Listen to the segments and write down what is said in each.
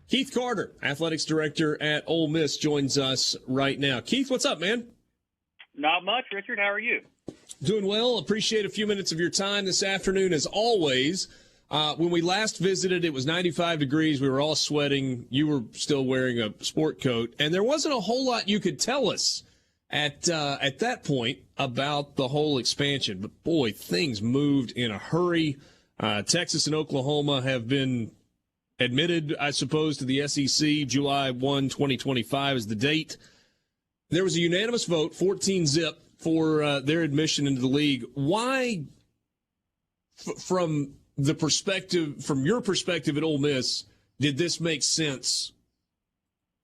Keith Carter, athletics director at Ole Miss, joins us right now. Keith, what's up, man? Not much, Richard. How are you? Doing well. Appreciate a few minutes of your time this afternoon, as always. When we last visited, it was 95 degrees. We were all sweating. You were still wearing a sport coat, and there wasn't a whole lot you could tell us at that point about the whole expansion. But, boy, things moved in a hurry. Texas and Oklahoma have been admitted, I suppose, to the SEC. July 1, 2025 is the date. There was a unanimous vote, 14-0 for their admission into the league. Why, from your perspective at Ole Miss, did this make sense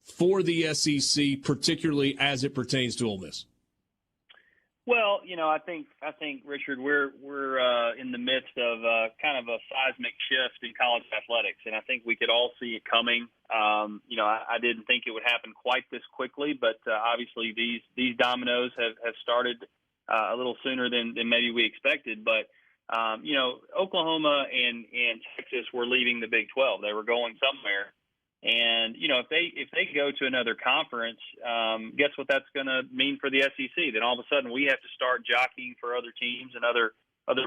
for the SEC, particularly as it pertains to Ole Miss? Well, I think Richard, we're in the midst of kind of a seismic shift in college athletics, and I think we could all see it coming. I didn't think it would happen quite this quickly, but obviously these dominoes have started a little sooner than maybe we expected. But Oklahoma and Texas were leaving the Big 12; they were going somewhere. And, if they go to another conference, guess what that's going to mean for the SEC? Then all of a sudden we have to start jockeying for other teams and other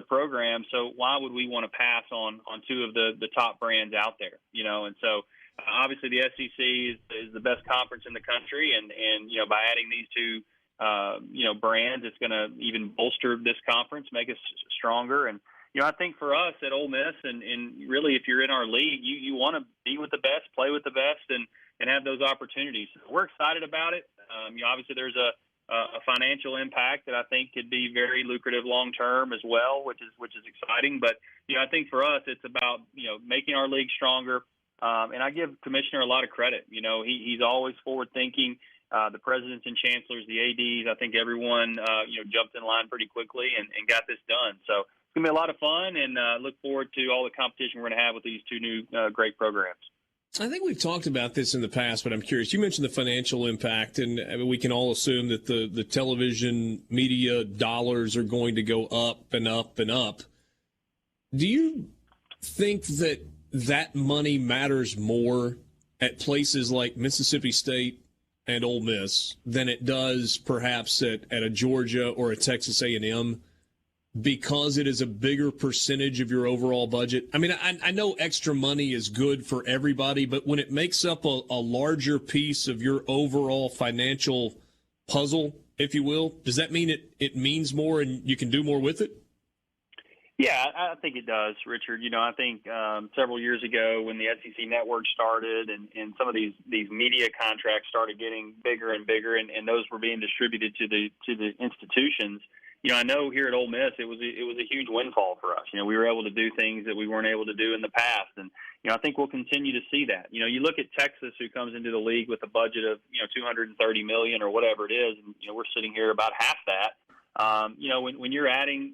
programs. So why would we want to pass on two of the top brands out there? And so obviously the SEC is the best conference in the country. And by adding these two, brands, it's going to even bolster this conference, make us stronger. And, I think for us at Ole Miss, and really if you're in our league, you want to be with the best, play with the best, and have those opportunities. We're excited about it. Obviously there's a financial impact that I think could be very lucrative long term as well, which is exciting. But I think for us it's about making our league stronger. And I give Commissioner a lot of credit. He's always forward thinking. The presidents and chancellors, the ADs, I think everyone jumped in line pretty quickly and got this done. So it's going to be a lot of fun, and look forward to all the competition we're going to have with these two new great programs. I think we've talked about this in the past, but I'm curious. You mentioned the financial impact, and we can all assume that the television media dollars are going to go up and up and up. Do you think that money matters more at places like Mississippi State and Ole Miss than it does perhaps at a Georgia or a Texas A&M? Because it is a bigger percentage of your overall budget? I mean, I know extra money is good for everybody, but when it makes up a larger piece of your overall financial puzzle, if you will, does that mean it means more and you can do more with it? Yeah, I think it does, Richard. I think several years ago when the SEC network started and some of these media contracts started getting bigger and bigger, and those were being distributed to the institutions, I know here at Ole Miss it was a huge windfall for us. We were able to do things that we weren't able to do in the past, and I think we'll continue to see that. You look at Texas, who comes into the league with a budget of $230 million or whatever it is, and we're sitting here about half that. When you're adding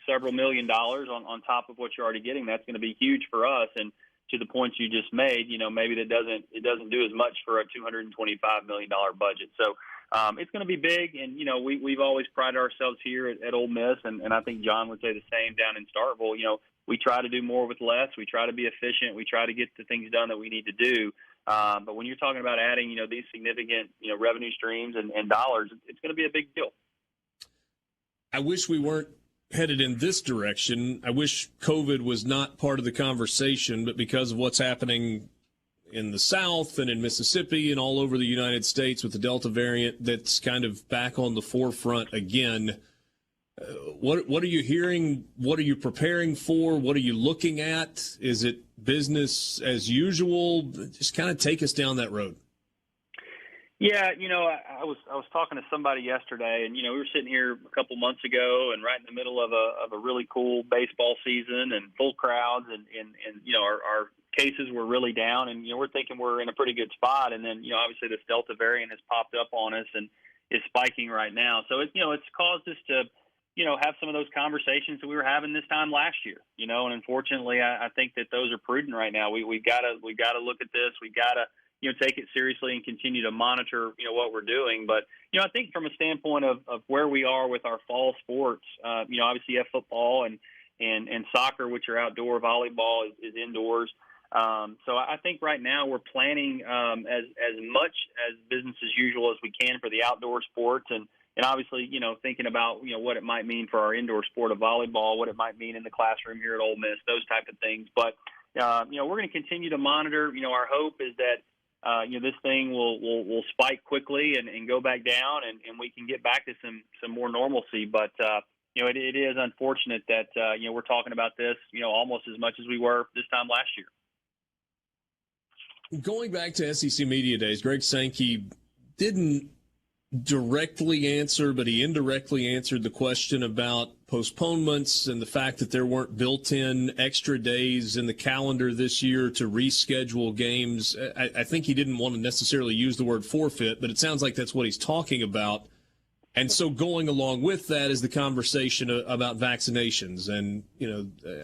several $1 million on top of what you're already getting, that's going to be huge for us. And to the points you just made, maybe it doesn't do as much for a $225 million budget. So it's going to be big, and we've always prided ourselves here at Ole Miss, and I think John would say the same down in Starkville. We try to do more with less. We try to be efficient. We try to get the things done that we need to do. But when you're talking about adding these significant revenue streams and dollars, it's going to be a big deal. I wish we weren't headed in this direction. I wish COVID was not part of the conversation, but because of what's happening in the South and in Mississippi and all over the United States with the Delta variant, that's kind of back on the forefront again. What are you hearing? What are you preparing for? What are you looking at? Is it business as usual? Just kind of take us down that road. Yeah, I was talking to somebody yesterday, and we were sitting here a couple months ago, and right in the middle of a really cool baseball season and full crowds, and our cases were really down, and we're thinking we're in a pretty good spot, and then obviously this Delta variant has popped up on us and is spiking right now, so it's caused us to have some of those conversations that we were having this time last year, and unfortunately I think that those are prudent right now. We've got to look at this. We've got to take it seriously and continue to monitor, what we're doing. But, I think from a standpoint of where we are with our fall sports, obviously you have football and soccer, which are outdoor, volleyball is indoors. So I think right now we're planning as much as business as usual as we can for the outdoor sports, and obviously, thinking about, what it might mean for our indoor sport of volleyball, what it might mean in the classroom here at Ole Miss, those type of things. But, we're going to continue to monitor. Our hope is that, this thing will spike quickly and go back down, and we can get back to some more normalcy. But, it is unfortunate that, we're talking about this, almost as much as we were this time last year. Going back to SEC Media Days, Greg Sankey didn't directly answer, but he indirectly answered the question about postponements and the fact that there weren't built-in extra days in the calendar this year to reschedule games. I think he didn't want to necessarily use the word forfeit, but it sounds like that's what he's talking about. And so going along with that is the conversation about vaccinations. And,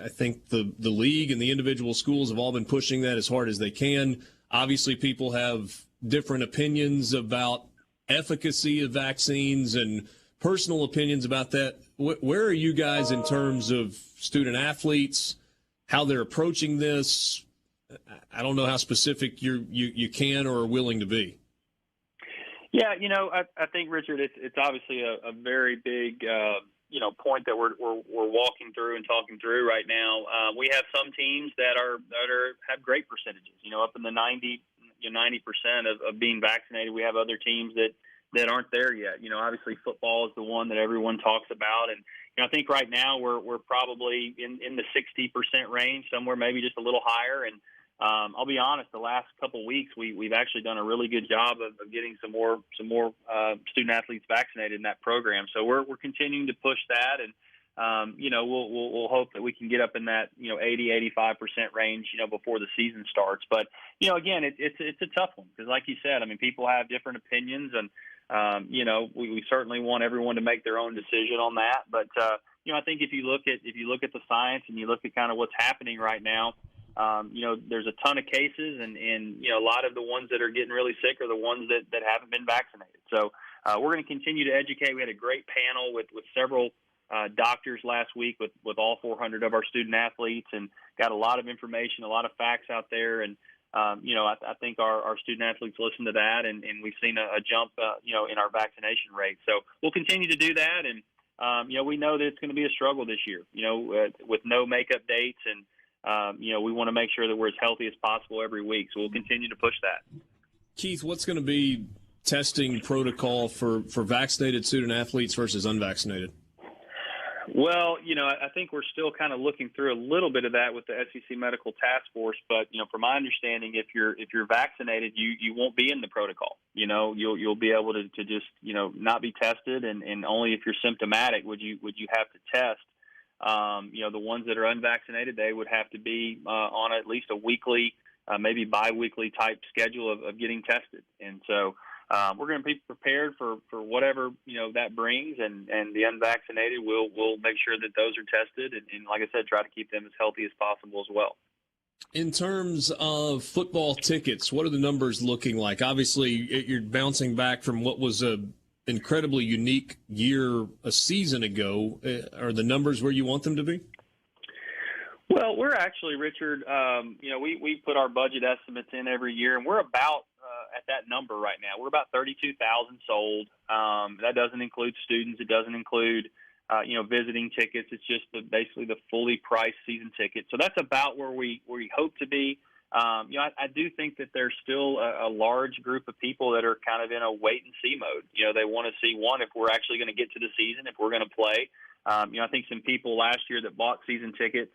I think the league and the individual schools have all been pushing that as hard as they can. Obviously, people have different opinions about efficacy of vaccines and personal opinions about that. Where are you guys in terms of student athletes, how they're approaching this? I don't know how specific you can or are willing to be. Yeah, I think, Richard, it's obviously a very big point that we're walking through and talking through right now. We have some teams that have great percentages, up in the 90% of being vaccinated. We have other teams that aren't there yet. Obviously football is the one that everyone talks about, and I think right now we're probably in the 60% range, somewhere maybe just a little higher. And I'll be honest, the last couple of weeks we've actually done a really good job of getting some more student athletes vaccinated in that program. So we're continuing to push that, and we'll hope that we can get up in that 80-85% range before the season starts. But again, it's a tough one because, like you said, people have different opinions, and we certainly want everyone to make their own decision on that. But I think if you look at the science and you look at kind of what's happening right now. There's a ton of cases, and a lot of the ones that are getting really sick are the ones that haven't been vaccinated. So we're going to continue to educate. We had a great panel with several doctors last week with all 400 of our student athletes, and got a lot of information, a lot of facts out there. And I think our student athletes listen to that, and we've seen a jump in our vaccination rate. So we'll continue to do that, and we know that it's going to be a struggle this year. With no makeup dates, and we want to make sure that we're as healthy as possible every week. So we'll continue to push that. Keith, what's going to be testing protocol for vaccinated student athletes versus unvaccinated? Well, I think we're still kind of looking through a little bit of that with the SEC Medical Task Force. But, from my understanding, if you're vaccinated, you won't be in the protocol. You'll be able to just, not be tested. And only if you're symptomatic would you have to test. The ones that are unvaccinated, they would have to be on at least a weekly, maybe biweekly type schedule of getting tested. And so we're going to be prepared for whatever, that brings. And the unvaccinated, we'll make sure that those are tested. And like I said, try to keep them as healthy as possible as well. In terms of football tickets, what are the numbers looking like? Obviously, you're bouncing back from what was a incredibly unique year a season ago. Are the numbers where you want them to be? Well, we're actually, Richard, we put our budget estimates in every year, and we're about at that number right now. We're about 32,000 sold. That doesn't include students. It doesn't include, visiting tickets. It's just basically the fully priced season ticket. So that's about where we hope to be. I do think that there's still a large group of people that are kind of in a wait and see mode. They want to see, one, if we're actually going to get to the season, if we're going to play. I think some people last year that bought season tickets,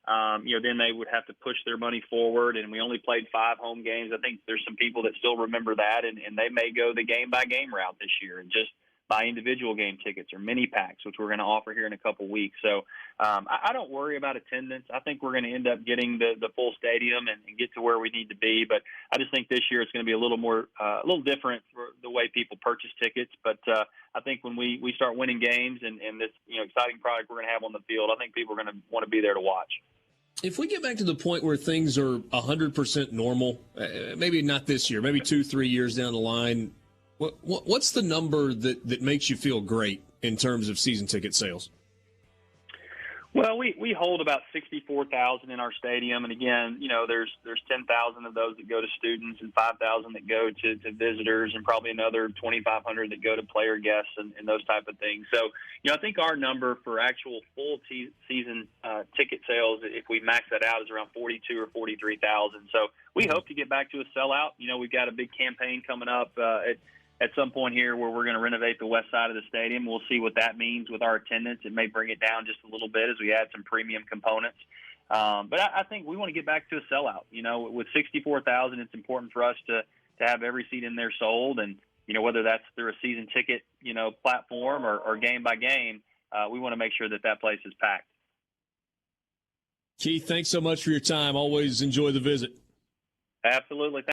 then they would have to push their money forward, and we only played 5 home games. I think there's some people that still remember that, and they may go the game-by-game route this year and just buy individual game tickets or mini packs, which we're going to offer here in a couple weeks. So I don't worry about attendance. I think we're going to end up getting the full stadium and get to where we need to be. But I just think this year it's going to be a little more, a little different for the way people purchase tickets. But I think when we start winning games and this exciting product we're going to have on the field, I think people are going to want to be there to watch. If we get back to the point where things are 100% normal, maybe not this year, maybe 2-3 years down the line, what's the number that makes you feel great in terms of season ticket sales? Well, we hold about 64,000 in our stadium, and again, there's 10,000 of those that go to students, and 5,000 that go to visitors, and probably another 2,500 that go to player guests and those type of things. So, I think our number for actual full season ticket sales, if we max that out, is around 42 or 43,000. So we hope to get back to a sellout. We've got a big campaign coming up at some point here where we're going to renovate the west side of the stadium. We'll see what that means with our attendance. It may bring it down just a little bit as we add some premium components. But I think we want to get back to a sellout. With 64,000, it's important for us to have every seat in there sold. And, whether that's through a season ticket, platform or game by game, we want to make sure that place is packed. Keith, thanks so much for your time. Always enjoy the visit. Absolutely.